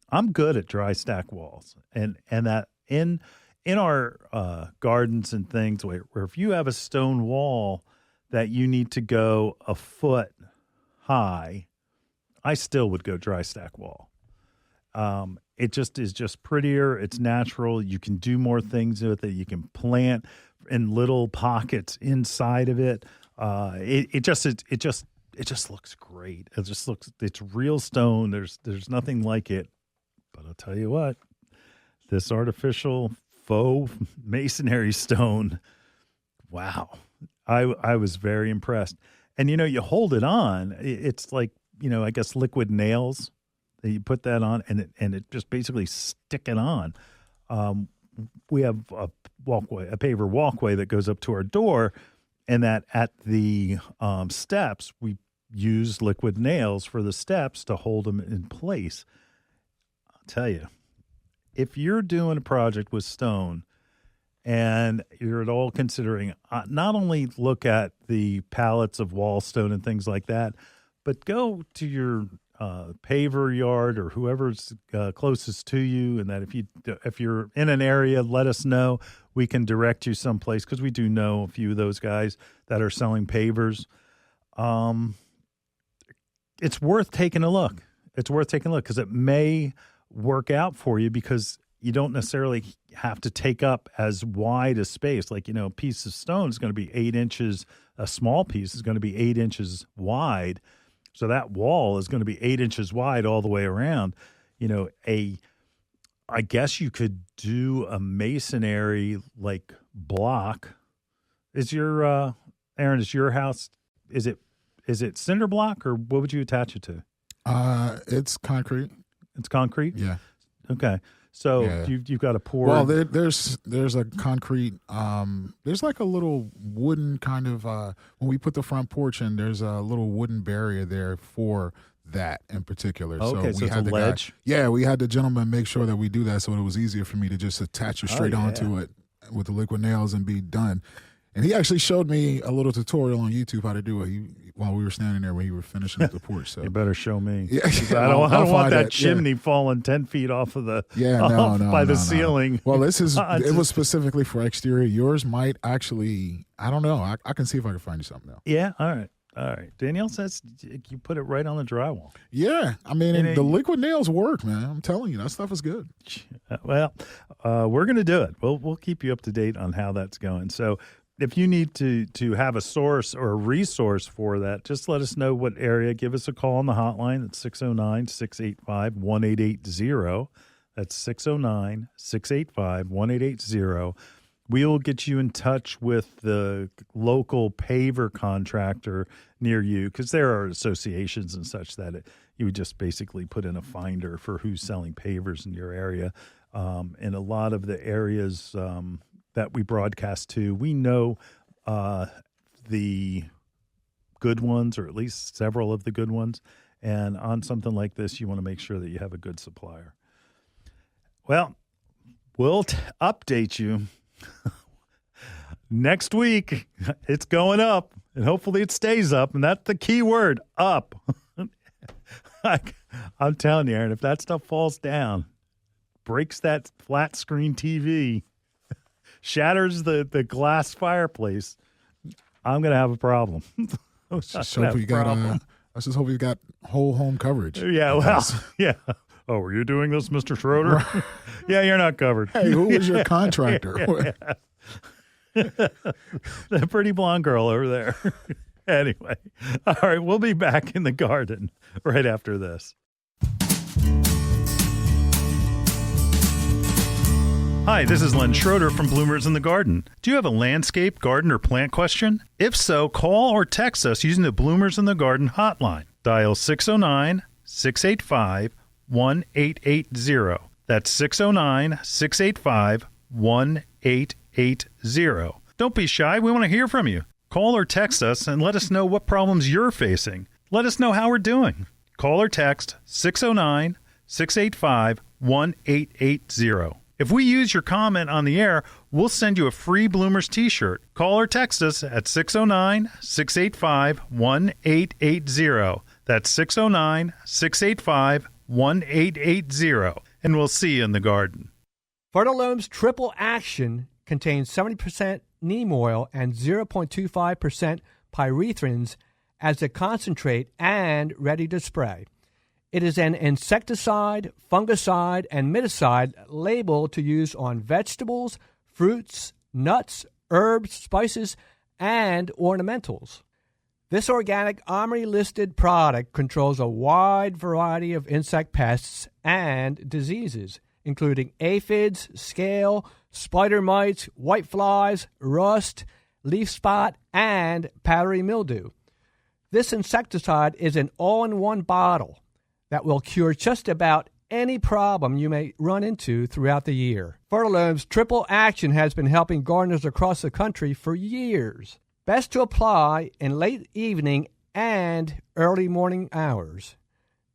I'm good at dry stack walls, and that in our gardens and things where if you have a stone wall that you need to go a foot high, I still would go dry stack wall. It just is just prettier. It's natural. You can do more things with it. You can plant in little pockets inside of it. It just looks great. It's real stone. There's nothing like it. But I'll tell you what, this artificial faux masonry stone, wow. I was very impressed. And, you hold it on. It's like, I guess liquid nails that you put that on and it just basically stick it on. We have a paver walkway that goes up to our door, and that at the steps, we use liquid nails for the steps to hold them in place. I'll tell you, if you're doing a project with stone and you're at all considering, not only look at the pallets of wall stone and things like that, but go to your paver yard or whoever's closest to you, and that if you're in an area, let us know. We can direct you someplace, because we do know a few of those guys that are selling pavers. It's worth taking a look. It's worth taking a look, because it may work out for you, because you don't necessarily have to take up as wide a space. Like, a piece of stone is going to be 8 inches. A small piece is going to be 8 inches wide. So that wall is going to be 8 inches wide all the way around. I guess you could do a masonry like block. Is your Aaron? Is your house? Is it cinder block, or what would you attach it to? It's concrete. It's concrete. Yeah. Okay. So Yeah. you've got to pour. Well, there's a concrete. There's like a little wooden kind of. When we put the front porch in, there's a little wooden barrier there for that in particular. Okay, so we it's had a ledge? we had the gentleman make sure that we do that, so it was easier for me to just attach it straight onto it with the liquid nails and be done. And he actually showed me a little tutorial on YouTube how to do it while we were standing there when you were finishing up the porch. So You better show me. Yeah. I don't want find that it. chimney falling 10 feet off of the by the ceiling. Well, this is it was specifically for exterior. Yours might actually, I don't know. I can see if I can find you something else. Yeah. All right. Danielle says you put it right on the drywall. Yeah, I mean, and the liquid nails work, man. I'm telling you, that stuff is good. Well, we're going to do it. We'll keep you up to date on how that's going. So if you need to have a source or a resource for that, just let us know what area. Give us a call on the hotline at 609-685-1880. That's 609-685-1880. We'll get you in touch with the local paver contractor near you, because there are associations and such that you would just basically put in a finder for who's selling pavers in your area. In a lot of the areas that we broadcast to, we know the good ones, or at least several of the good ones. And on something like this, you want to make sure that you have a good supplier. Well, we'll update you. Next week, it's going up, and hopefully it stays up, and that's the key word, up. I'm telling you, Aaron, if that stuff falls down, breaks that flat screen TV, shatters the glass fireplace, I'm going to have a problem. Let's just hope we got whole home coverage. Yeah, well, yeah. Oh, were you doing this, Mr. Schroeder? Yeah, you're not covered. Hey, who was your contractor? The pretty blonde girl over there. Anyway, all right, we'll be back in the garden right after this. Hi, this is Len Schroeder from Bloomers in the Garden. Do you have a landscape, garden, or plant question? If so, call or text us using the Bloomers in the Garden hotline. Dial 609-685-1880. That's 609-685-1880. Don't be shy. We want to hear from you. Call or text us and let us know what problems you're facing. Let us know how we're doing. Call or text 609-685-1880. If we use your comment on the air, we'll send you a free Bloomers t-shirt. Call or text us at 609-685-1880. That's 609-685-1880. And we'll see you in the garden. Fertilome's Triple Action contains 70% neem oil and 0.25% pyrethrins as a concentrate and ready to spray. It is an insecticide, fungicide, and miticide labeled to use on vegetables, fruits, nuts, herbs, spices, and ornamentals. This organic OMRI-listed product controls a wide variety of insect pests and diseases, including aphids, scale, spider mites, whiteflies, rust, leaf spot, and powdery mildew. This insecticide is an all-in-one bottle that will cure just about any problem you may run into throughout the year. Fertilome's Triple Action has been helping gardeners across the country for years. Best to apply in late evening and early morning hours.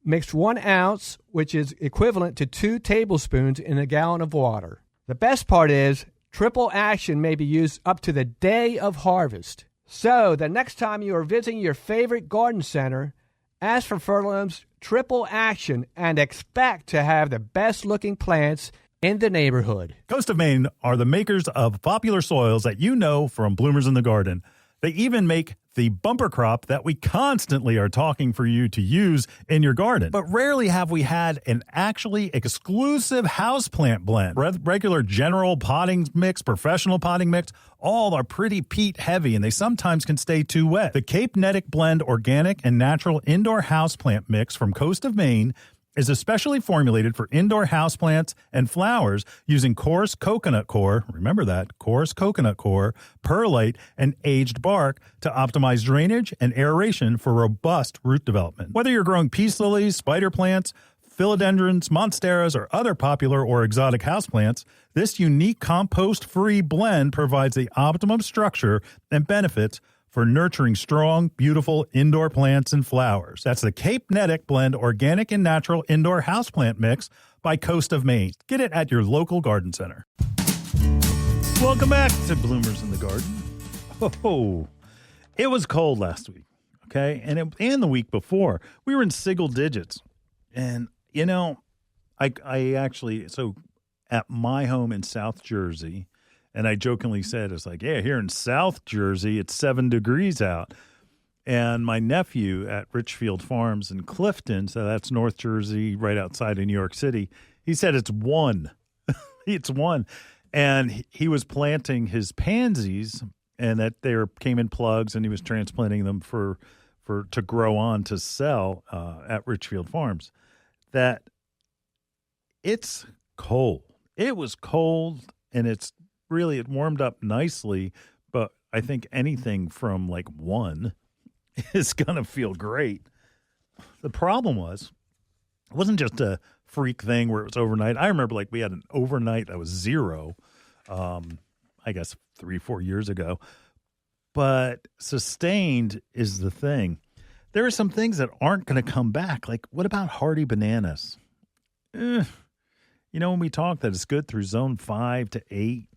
Mix 1 ounce, which is equivalent to 2 tablespoons in a gallon of water. The best part is Triple action may be used up to the day of harvest. So, the next time you are visiting your favorite garden center, ask for Fertilim's Triple Action and expect to have the best-looking plants in the neighborhood. Coast of Maine are the makers of popular soils that you know from Bloomers in the Garden. They even make the bumper crop that we constantly are talking for you to use in your garden. But rarely have we had an actually exclusive houseplant blend. Regular general potting mix, professional potting mix, all are pretty peat heavy and they sometimes can stay too wet. The Cape Netic Blend Organic and Natural Indoor Houseplant Mix from Coast of Maine is especially formulated for indoor houseplants and flowers using coarse coconut coir, remember that, coarse coconut coir, perlite, and aged bark to optimize drainage and aeration for robust root development. Whether you're growing peace lilies, spider plants, philodendrons, monsteras, or other popular or exotic houseplants, this unique compost-free blend provides the optimum structure and benefits for nurturing strong, beautiful indoor plants and flowers. That's the Cape Netic Blend Organic and Natural Indoor Houseplant Mix by Coast of Maine. Get it at your local garden center. Welcome back to Bloomers in the Garden. Oh, it was cold last week, okay? And the week before. We were in single digits. And, you know, I actually, so at my home in South Jersey, and I jokingly said, it's like, yeah, here in South Jersey, it's 7 degrees out. And my nephew at Richfield Farms in Clifton, so that's North Jersey, right outside of New York City, he said it's 1. It's 1. And he was planting his pansies, and that came in plugs, and he was transplanting them to grow on to sell at Richfield Farms. That it's cold. It was cold, and it warmed up nicely, but I think anything from like 1 is going to feel great. The problem was, it wasn't just a freak thing where it was overnight. I remember like we had an overnight that was 0, I guess 3-4 years ago, but sustained is the thing. There are some things that aren't going to come back. Like, what about hardy bananas? You know, when we talk that it's good through zone 5 to 8,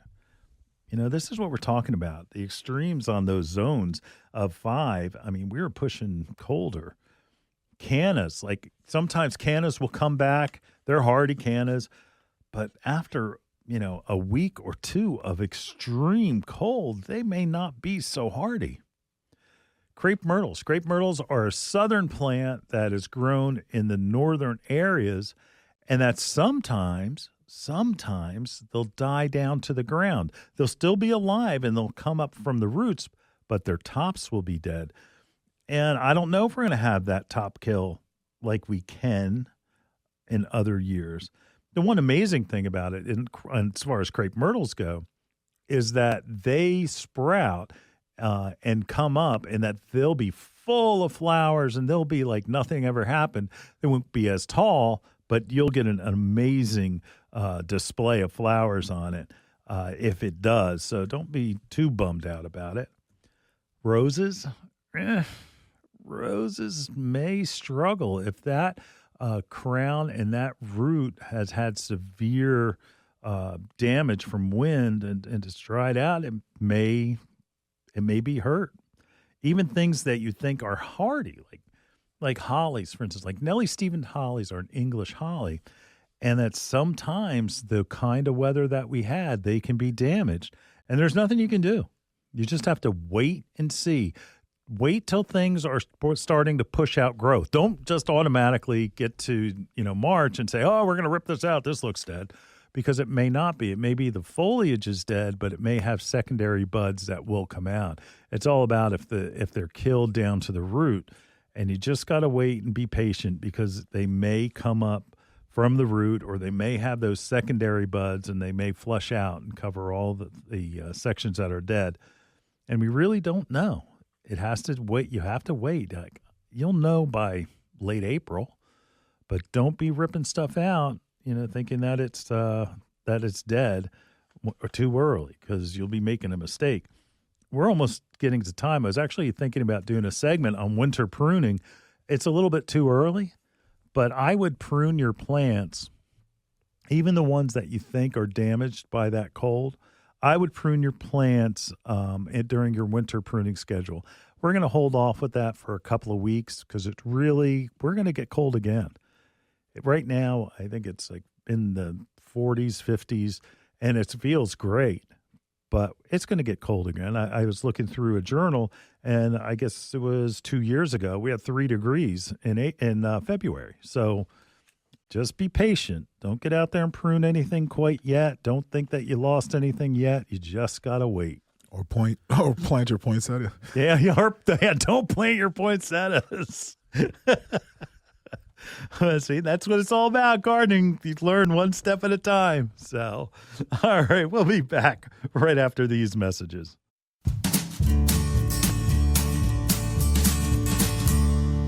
you know, this is what we're talking about. The extremes on those zones of 5, I mean, we were pushing colder. Cannas, like sometimes cannas will come back. They're hardy cannas. But after, you know, a week or 2 of extreme cold, they may not be so hardy. Crepe myrtles. Crepe myrtles are a southern plant that is grown in the northern areas, and that sometimes they'll die down to the ground. They'll still be alive and they'll come up from the roots, but their tops will be dead. And I don't know if we're going to have that top kill like we can in other years. The one amazing thing about it, as far as crepe myrtles go, is that they sprout and come up, and that they'll be full of flowers and they'll be like nothing ever happened. They won't be as tall, but you'll get an amazing display of flowers on it if it does. So don't be too bummed out about it. Roses, roses may struggle if that crown and that root has had severe damage from wind and it's dried out. It may be hurt. Even things that you think are hardy, like hollies, for instance, like Nellie Stevens hollies are an English holly, and that sometimes the kind of weather that we had, they can be damaged, and there's nothing you can do. You just have to wait and see. Wait till things are starting to push out growth. Don't just automatically get to, March and say, oh, we're going to rip this out. This looks dead. Because it may not be. It may be the foliage is dead, but it may have secondary buds that will come out. It's all about if they're killed down to the root. And you just got to wait and be patient because they may come up from the root, or they may have those secondary buds and they may flush out and cover all the sections that are dead. And we really don't know. It has to wait. You have to wait. You'll know by late April, but don't be ripping stuff out, thinking that it's dead or too early, because you'll be making a mistake. We're almost getting to time. I was actually thinking about doing a segment on winter pruning. It's a little bit too early, but I would prune your plants, even the ones that you think are damaged by that cold. I would prune your plants during your winter pruning schedule. We're going to hold off with that for a couple of weeks because we're going to get cold again. Right now, I think it's like in the 40s, 50s, and it feels great, but it's going to get cold again. I was looking through a journal, and I guess it was 2 years ago, we had 3 degrees in February. So just be patient. Don't get out there and prune anything quite yet. Don't think that you lost anything yet. You just got to wait. Or plant your poinsettia. Yeah, don't plant your poinsettias. See, that's what it's all about, gardening. You learn one step at a time. So, all right, we'll be back right after these messages.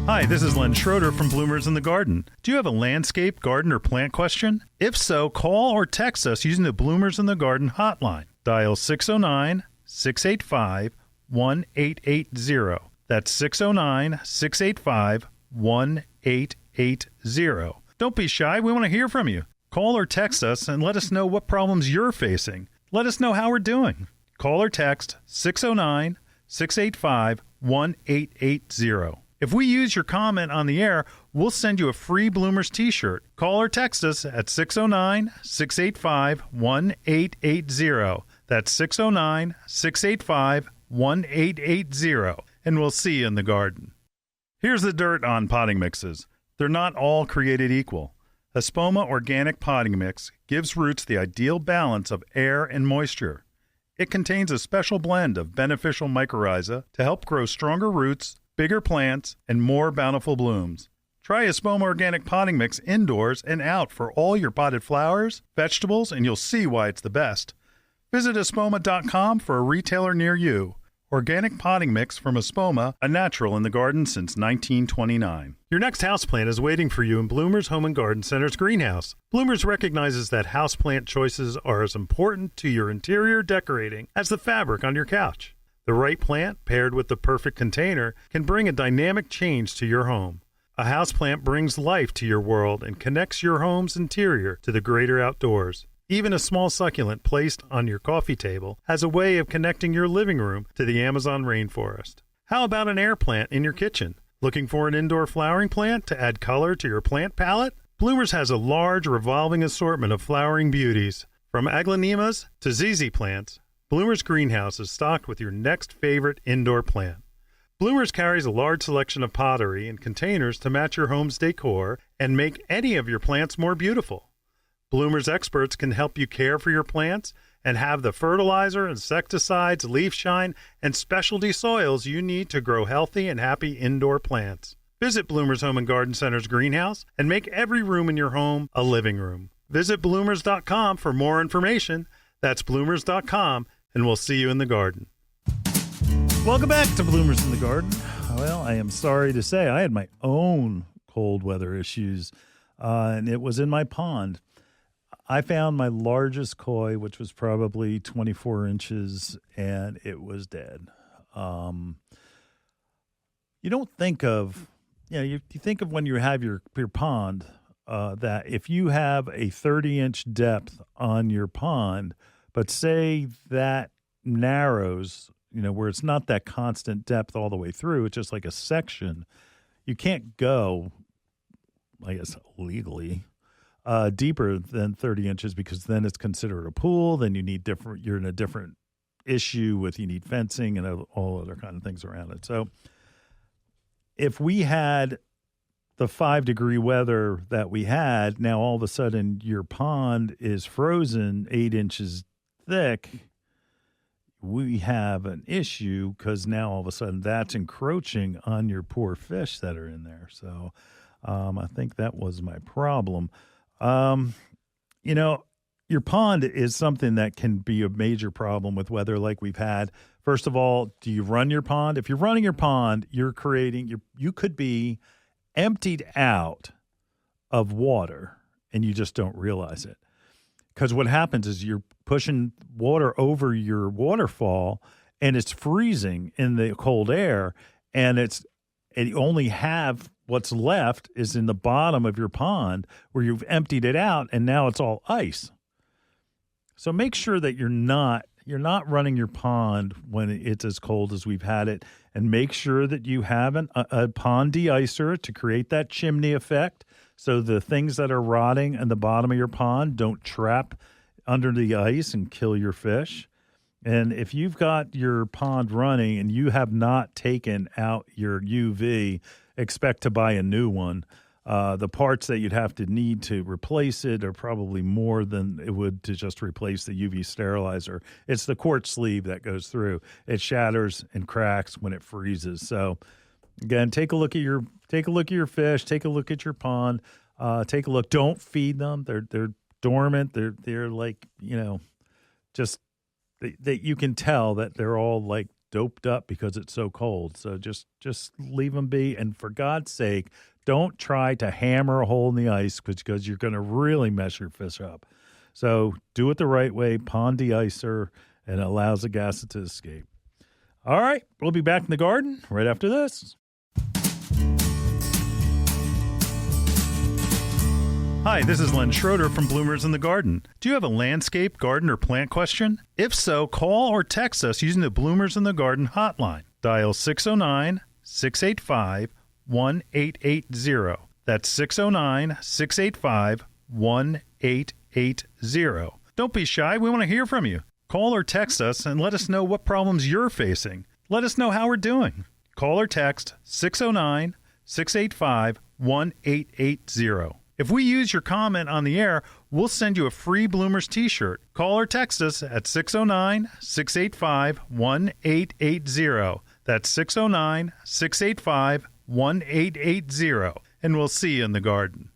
Hi, this is Len Schroeder from Bloomers in the Garden. Do you have a landscape, garden, or plant question? If so, call or text us using the Bloomers in the Garden hotline. Dial 609-685-1880. That's 609-685-1880. Don't be shy. We want to hear from you. Call or text us and let us know what problems you're facing. Let us know how we're doing. Call or text 609-685-1880. If we use your comment on the air, we'll send you a free Bloomers t-shirt. Call or text us at 609-685-1880. That's 609-685-1880. And we'll see you in the garden. Here's the dirt on potting mixes. They're not all created equal. Espoma Organic Potting Mix gives roots the ideal balance of air and moisture. It contains a special blend of beneficial mycorrhiza to help grow stronger roots, bigger plants, and more bountiful blooms. Try Espoma Organic Potting Mix indoors and out for all your potted flowers, vegetables, and you'll see why it's the best. Visit espoma.com for a retailer near you. Organic potting mix from Espoma, a natural in the garden since 1929. Your next houseplant is waiting for you in Bloomers Home and Garden Center's greenhouse. Bloomers recognizes that houseplant choices are as important to your interior decorating as the fabric on your couch. The right plant, paired with the perfect container, can bring a dynamic change to your home. A houseplant brings life to your world and connects your home's interior to the greater outdoors. Even a small succulent placed on your coffee table has a way of connecting your living room to the Amazon rainforest. How about an air plant in your kitchen? Looking for an indoor flowering plant to add color to your plant palette? Bloomers has a large revolving assortment of flowering beauties. From aglaonemas to ZZ plants, Bloomers Greenhouse is stocked with your next favorite indoor plant. Bloomers carries a large selection of pottery and containers to match your home's decor and make any of your plants more beautiful. Bloomers experts can help you care for your plants and have the fertilizer, insecticides, leaf shine, and specialty soils you need to grow healthy and happy indoor plants. Visit Bloomers Home and Garden Center's greenhouse and make every room in your home a living room. Visit bloomers.com for more information. That's bloomers.com, and we'll see you in the garden. Welcome back to Bloomers in the Garden. Well, I am sorry to say I had my own cold weather issues, and it was in my pond. I found my largest koi, which was probably 24 inches, and it was dead. You don't think of, you think of when you have your pond, that if you have a 30-inch depth on your pond, but say that narrows, where it's not that constant depth all the way through, it's just like a section, you can't go, I guess, legally, deeper than 30 inches because then it's considered a pool. Then you're in a different issue with you need fencing and all other kind of things around it. So if we had the 5-degree weather that we had, now all of a sudden your pond is frozen 8 inches thick, we have an issue because now all of a sudden that's encroaching on your poor fish that are in there. So I think that was my problem. Your pond is something that can be a major problem with weather like we've had. First of all, do you run your pond? If you're running your pond, you could be emptied out of water and you just don't realize it. Because what happens is you're pushing water over your waterfall and it's freezing in the cold air, and you only have what's left is in the bottom of your pond where you've emptied it out and now it's all ice. So make sure that you're not you're not running your pond when it's as cold as we've had it. And make sure that you have a pond de-icer to create that chimney effect, so the things that are rotting in the bottom of your pond don't trap under the ice and kill your fish. And if you've got your pond running and you have not taken out your UV, expect to buy a new one. The parts that you'd have to need to replace it are probably more than it would to just replace the UV sterilizer. It's the quartz sleeve that goes through. It shatters and cracks when it freezes. So again, take a look at your fish, take a look at your pond, take a look. Don't feed them. They're dormant. They're like, just that you can tell that they're all like doped up because it's so cold. So just leave them be. And for God's sake, don't try to hammer a hole in the ice because you're going to really mess your fish up. So do it the right way, pond de-icer, and it allows the gases to escape. All right, we'll be back in the garden right after this. Hi, this is Len Schroeder from Bloomers in the Garden. Do you have a landscape, garden, or plant question? If so, call or text us using the Bloomers in the Garden hotline. Dial 609-685-1880. That's 609-685-1880. Don't be shy. We want to hear from you. Call or text us and let us know what problems you're facing. Let us know how we're doing. Call or text 609-685-1880. If we use your comment on the air, we'll send you a free Bloomers t-shirt. Call or text us at 609-685-1880. That's 609-685-1880. And we'll see you in the garden.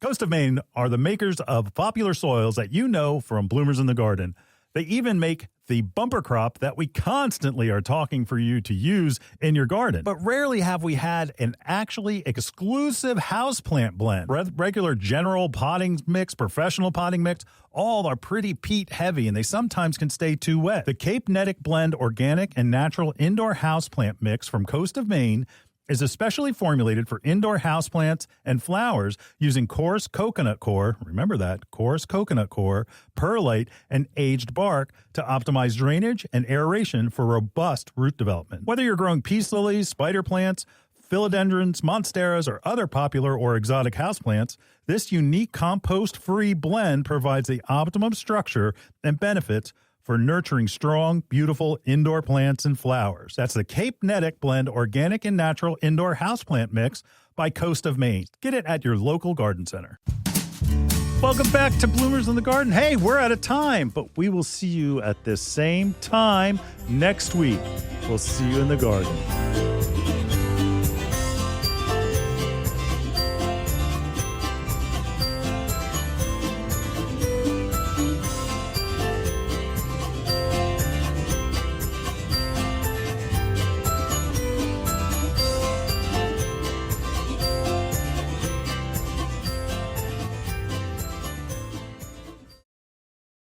Coast of Maine are the makers of popular soils that you know from Bloomers in the Garden. They even make the bumper crop that we constantly are talking for you to use in your garden. But rarely have we had an actually exclusive houseplant blend. Regular general potting mix, professional potting mix, all are pretty peat heavy and they sometimes can stay too wet. The Cape Netic Blend Organic and Natural Indoor Houseplant Mix from Coast of Maine is especially formulated for indoor houseplants and flowers using coarse coconut coir, remember that, coarse coconut coir, perlite, and aged bark to optimize drainage and aeration for robust root development. Whether you're growing peace lilies, spider plants, philodendrons, monsteras, or other popular or exotic houseplants, this unique compost-free blend provides the optimum structure and benefits for nurturing strong, beautiful indoor plants and flowers. That's the Cape Netic Blend Organic and Natural Indoor Houseplant Mix by Coast of Maine. Get it at your local garden center. Welcome back to Bloomers in the Garden. Hey, we're out of time, but we will see you at this same time next week. We'll see you in the garden.